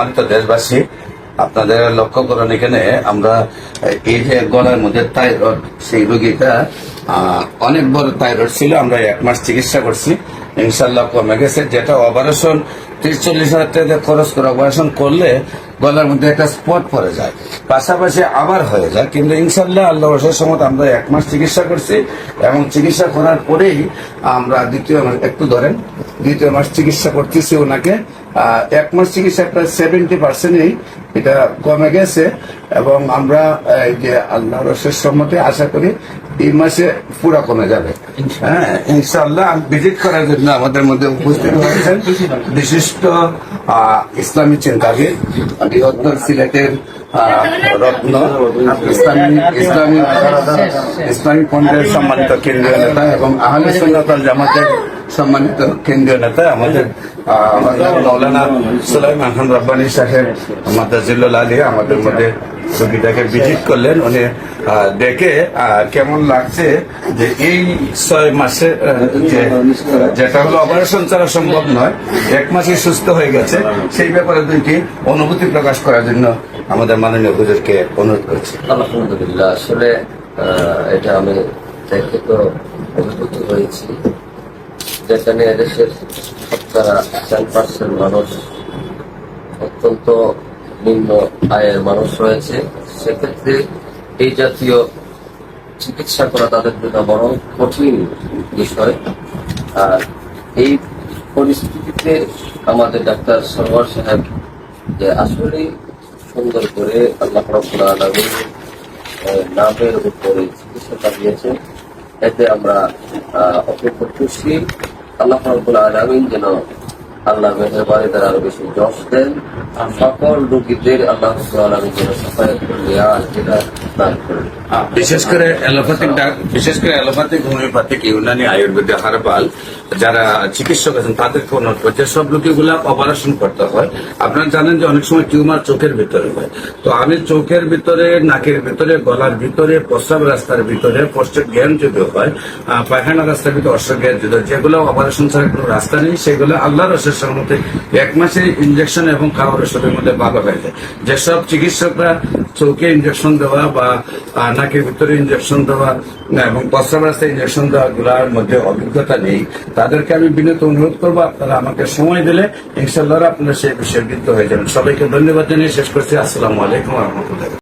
সম্মানিত দেশবাসী, আপনাদের লক্ষ্য করুন এখানে আমরা এই যে গলার মধ্যে থাইরয়েড, সেই রোগীটা অনেক বড় থাইরয়েড ছিল। আমরা 1 মাস চিকিৎসা করছি, ইনশাল্লাহ কমে গেছে। যেটা অপারেশন 30-40 হাজার টাকা খরচ করে অপারেশন করলে গলার মধ্যে একটা স্পট পড়ে যায়, পাশাপাশি আবার হয়ে যায়। কিন্তু ইনশাল্লাহ আল্লাহ রসের সময় আমরা 1 মাস চিকিৎসা করছি এবং চিকিৎসা করার পরেই আমরা দ্বিতীয় মাস চিকিৎসা করতেছি ওনাকে। 1 মাস চিকিৎসা প্রায় 70%-ই এটা কমে গেছে এবং আমরা এই যে আল্লাহ রসের সম্মতে আশা করি এই মাসে পুরা কমে যাবে। হ্যাঁ, ইনশাআল্লাহ। ভিজিট করার জন্য আমাদের মধ্যে উপস্থিত হয়েছেন বিশিষ্ট ইসলামী চিন্তাবিদ, বৃহত্তর সিলেটের রত্ন, ইসলামী পন্থের সম্মানিত কেন্দ্রীয় নেতা এবং আহলে সুন্নাত ওয়াল জামাতের সম্মানিত কেন্দ্রীয় নেতা আমাদের মৌলানা সুলাইমান খান রব্বানী সাহেব মাদাজিল্লুল আলিয়া আমাদের মধ্যে রোগীটাকে ভিজিট করলেন। উনি দেখে কেমন লাগছে যে এই 6 মাসে যেটা হলো অপারেশন ছাড়া সম্ভব নয়, 1 মাসে সুস্থ হয়ে গেছে, সেই ব্যাপারে দুইটি অনুভূতি প্রকাশ করার জন্য আমাদের মাননীয় হুজুরকে অনুরোধ করছি। আলহামদুলিল্লাহ, আসলে এটা আমি দেখে তো অনুভূত হয়েছি, যেখানে এদেশের 70% মানুষ অত্যন্ত নিম্ন আয়ের মানুষ রয়েছে। সেক্ষেত্রে এই জাতীয় চিকিৎসা করা তাদের জন্য বড় কঠিন বিষয়। আর এই পরিস্থিতিতে আমাদের ডাক্তার সরওয়ার সাহেব যে আসলে সুন্দর করে আল্লাহ রাব্বুল আলামিন নামের উপরে চিকিৎসাটা দিয়েছেন, এতে আমরা অত্যন্ত খুশি। আল্লাহ রাব্বুল আলামিন যেন আল্লাহ মেহেরবানিদের আরো বেশি যশ দেন, সকল রোগীদের আল্লাহ রাব্বুল আলামিন যেন সাফায়াত দান করেন। বিশেষ করে allopathic, homeopathic, Unani, Ayurvedic, herbal যারা চিকিৎসক আছেন তাদেরকে অনুরোধ করছে, সব রোগীগুলা অপারেশন করতে হয়। আপনারা জানেন যে অনেক সময় টিউমার চোখের ভিতরে হয়। তো আমি চোখের ভিতরে, নাকের ভিতরে, গলার ভিতরে, প্রস্রাব রাস্তার ভিতরে, প্রস্টেট জ্ঞান যদি হয়, পায়খানা রাস্তার ভিতরে, অশ্ব জ্ঞান যদি হয়, যেগুলো অপারেশন ছাড়া কোনো রাস্তা নেই, সেগুলো আল্লাহ রসের সম্মতে 1 মাসে ইনজেকশন এবং খাওয়ার ওষুধের মধ্যে ভালো হয়ে যায়। যেসব চিকিৎসকরা চোখে ইনজেকশন দেওয়া বা নাকের ভিতরে ইনজেকশন দেওয়া এবং প্রস্রাব রাস্তায় ইনজেকশন দেওয়া গুলার মধ্যে অভিজ্ঞতা নেই, তাদেরকে আমি বিনীত অনুরোধ করবো, আপনারা আমাকে সময় দিলে ইনশাআল্লাহ আপনারা সেই বিষয়ে বিদ্ধ হয়ে যাবেন। সবাইকে ধন্যবাদ জানিয়ে শেষ করছি। আসসালামু আলাইকুম ওয়া রাহমাতুল্লাহ।